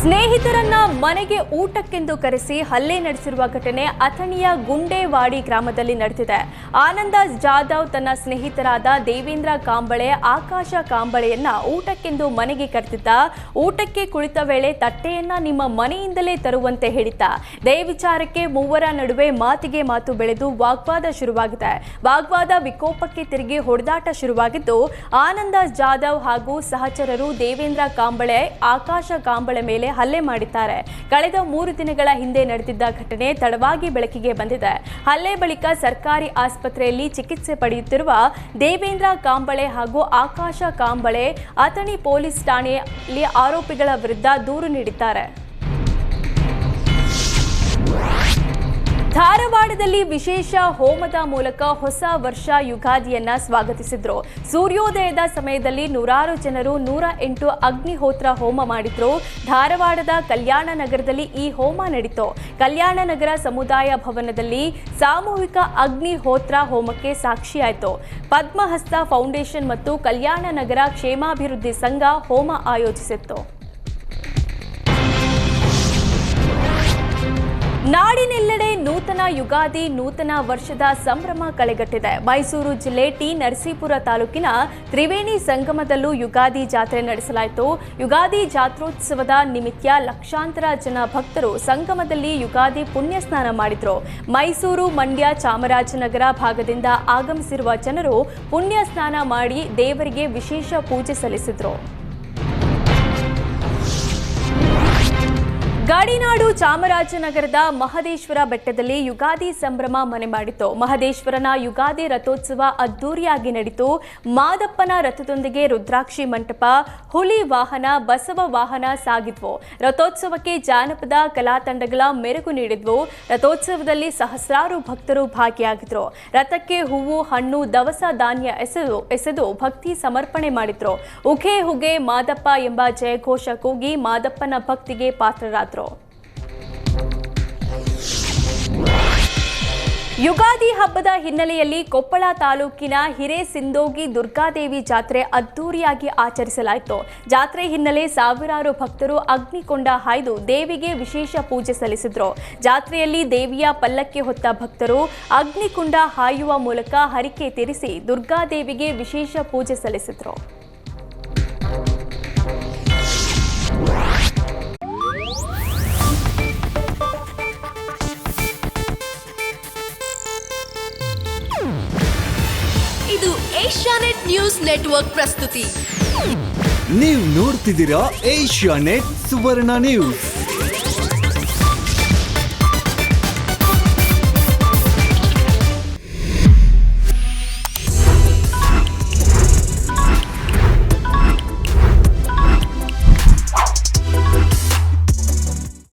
ಸ್ನೇಹಿತರನ್ನ ಮನೆಗೆ ಊಟಕ್ಕೆಂದು ಕರೆಸಿ ಹಲ್ಲೆ ನಡೆಸಿರುವ ಘಟನೆ ಅಥಣಿಯ ಗುಂಡೇವಾಡಿ ಗ್ರಾಮದಲ್ಲಿ ನಡೆದಿದೆ. ಆನಂದ ಜಾಧವ್ ತನ್ನ ಸ್ನೇಹಿತರಾದ ದೇವೇಂದ್ರ ಕಾಂಬಳೆ, ಆಕಾಶ ಕಾಂಬಳೆಯನ್ನ ಊಟಕ್ಕೆಂದು ಮನೆಗೆ ಕರೆದಿದ್ದ. ಊಟಕ್ಕೆ ಕುಳಿತ ವೇಳೆ ತಟ್ಟೆಯನ್ನ ನಿಮ್ಮ ಮನೆಯಿಂದಲೇ ತರುವಂತೆ ಹೇಳಿದ್ದ. ಇದೇ ವಿಚಾರಕ್ಕೆ ಮೂವರ ನಡುವೆ ಮಾತಿಗೆ ಮಾತು ಬೆಳೆದು ವಾಗ್ವಾದ ಶುರುವಾಗಿದೆ. ವಾಗ್ವಾದ ವಿಕೋಪಕ್ಕೆ ತಿರುಗಿ ಹೊಡೆದಾಟ ಶುರುವಾಗಿದ್ದು, ಆನಂದ ಜಾಧವ್ ಹಾಗೂ ಸಹಚರರು ದೇವೇಂದ್ರ ಕಾಂಬಳೆ, ಆಕಾಶ ಕಾಂಬಳೆ ಮೇಲೆ ಹಲ್ಲೆ ಮಾಡಿದ್ದಾರೆ. ಕಳೆದ 3 ದಿನಗಳ ಹಿಂದೆ ನಡೆದಿದ್ದ ಘಟನೆ ತಡವಾಗಿ ಬೆಳಕಿಗೆ ಬಂದಿದೆ. ಹಲ್ಲೆ ಬಳಿಕ ಸರ್ಕಾರಿ ಆಸ್ಪತ್ರೆಯಲ್ಲಿ ಚಿಕಿತ್ಸೆ ಪಡೆಯುತ್ತಿರುವ ದೇವೇಂದ್ರ ಕಾಂಬಳೆ ಹಾಗೂ ಆಕಾಶ ಕಾಂಬಳೆ ಅಥಣಿ ಪೊಲೀಸ್ ಠಾಣೆಯಲ್ಲಿ ಆರೋಪಿಗಳ ವಿರುದ್ಧ ದೂರು ನೀಡಿದ್ದಾರೆ. ಧಾರವಾಡದಲ್ಲಿ ವಿಶೇಷ ಹೋಮದ ಮೂಲಕ ಹೊಸ ವರ್ಷ ಯುಗಾದಿಯನ್ನ ಸ್ವಾಗತಿಸಿದ್ರು. ಸೂರ್ಯೋದಯದ ಸಮಯದಲ್ಲಿ ನೂರಾರು ಜನರು 108 ಅಗ್ನಿಹೋತ್ರ ಹೋಮ ಮಾಡಿದ್ರು. ಧಾರವಾಡದ ಕಲ್ಯಾಣ ನಗರದಲ್ಲಿ ಈ ಹೋಮ ನಡೆಯಿತು. ಕಲ್ಯಾಣ ನಗರ ಸಮುದಾಯ ಭವನದಲ್ಲಿ ಸಾಮೂಹಿಕ ಅಗ್ನಿಹೋತ್ರ ಹೋಮಕ್ಕೆ ಸಾಕ್ಷಿಯಾಯಿತು. ಪದ್ಮಹಸ್ತ ಫೌಂಡೇಶನ್ ಮತ್ತು ಕಲ್ಯಾಣ ನಗರ ಕ್ಷೇಮಾಭಿವೃದ್ಧಿ ಸಂಘ ಹೋಮ ಆಯೋಜಿಸಿತ್ತು. ನಾಡಿನೆಲ್ಲೆಡೆ ನೂತನ ಯುಗಾದಿ, ನೂತನ ವರ್ಷದ ಸಂಭ್ರಮ ಕಳೆಗಟ್ಟಿದೆ. ಮೈಸೂರು ಜಿಲ್ಲೆ ಟಿ. ನರಸೀಪುರ ತಾಲೂಕಿನ ತ್ರಿವೇಣಿ ಸಂಗಮದಲ್ಲೂ ಯುಗಾದಿ ಜಾತ್ರೆ ನಡೆಸಲಾಯಿತು. ಯುಗಾದಿ ಜಾತ್ರೋತ್ಸವದ ನಿಮಿತ್ತ ಲಕ್ಷಾಂತರ ಜನ ಭಕ್ತರು ಸಂಗಮದಲ್ಲಿ ಯುಗಾದಿ ಪುಣ್ಯ ಸ್ನಾನ ಮಾಡಿದ್ರು. ಮೈಸೂರು, ಮಂಡ್ಯ, ಚಾಮರಾಜನಗರ ಭಾಗದಿಂದ ಆಗಮಿಸಿರುವ ಜನರು ಪುಣ್ಯ ಸ್ನಾನ ಮಾಡಿ ದೇವರಿಗೆ ವಿಶೇಷ ಪೂಜೆ ಸಲ್ಲಿಸಿದ್ರು. ಗಡಿನಾಡು ಚಾಮರಾಜನಗರದ ಮಹದೇಶ್ವರ ಬೆಟ್ಟದಲ್ಲಿ ಯುಗಾದಿ ಸಂಭ್ರಮ ಮನೆ ಮಾಡಿತು. ಮಹದೇಶ್ವರನ ಯುಗಾದಿ ರಥೋತ್ಸವ ಅದ್ದೂರಿಯಾಗಿ ನಡೆಯಿತು. ಮಾದಪ್ಪನ ರಥದೊಂದಿಗೆ ರುದ್ರಾಕ್ಷಿ ಮಂಟಪ, ಹುಲಿ ವಾಹನ, ಬಸವ ವಾಹನ ಸಾಗಿದ್ವು. ರಥೋತ್ಸವಕ್ಕೆ ಜಾನಪದ ಕಲಾ ತಂಡಗಳ ಮೆರುಗು ನೀಡಿದ್ವು. ರಥೋತ್ಸವದಲ್ಲಿ ಸಹಸ್ರಾರು ಭಕ್ತರು ಭಾಗಿಯಾಗಿದ್ರು. ರಥಕ್ಕೆ ಹೂವು, ಹಣ್ಣು, ದವಸ ಧಾನ್ಯ ಎಸೆದು ಭಕ್ತಿ ಸಮರ್ಪಣೆ ಮಾಡಿದ್ರು. ಉಘೆ ಹುಗೆ ಮಾದಪ್ಪ ಎಂಬ ಜಯಘೋಷ ಕೂಗಿ ಮಾದಪ್ಪನ ಭಕ್ತಿಗೆ ಪಾತ್ರರಾದರು. ಯುಗಾದಿ ಹಬ್ಬದ ಹಿನ್ನೆಲೆಯಲ್ಲಿ ಕೊಪ್ಪಳ ತಾಲೂಕಿನ ಹಿರೇಸಿಂದೋಗಿ ದುರ್ಗಾದೇವಿ ಜಾತ್ರೆ ಅದ್ದೂರಿಯಾಗಿ ಆಚರಿಸಲಾಯಿತು. ಜಾತ್ರೆ ಹಿನ್ನೆಲೆ ಸಾವಿರಾರು ಭಕ್ತರು ಅಗ್ನಿಕೊಂಡ ಹಾಯ್ದು ದೇವಿಗೆ ವಿಶೇಷ ಪೂಜೆ ಸಲ್ಲಿಸಿದ್ರು. ಜಾತ್ರೆಯಲ್ಲಿ ದೇವಿಯ ಪಲ್ಲಕ್ಕಿ ಹೊತ್ತ ಭಕ್ತರು ಅಗ್ನಿಕುಂಡ ಹಾಯುವ ಮೂಲಕ ಹರಕೆ ತೀರಿಸಿ ದುರ್ಗಾದೇವಿಗೆ ವಿಶೇಷ ಪೂಜೆ ಸಲ್ಲಿಸಿದ್ರು. ಇದು ಏಷ್ಯಾನೆಟ್ ನ್ಯೂಸ್ ನೆಟ್ವರ್ಕ್ ಪ್ರಸ್ತುತಿ. ನೀವು ನೋಡ್ತಿದ್ದೀರಾ ಏಷ್ಯಾನೆಟ್ ಸುವರ್ಣ ನ್ಯೂಸ್.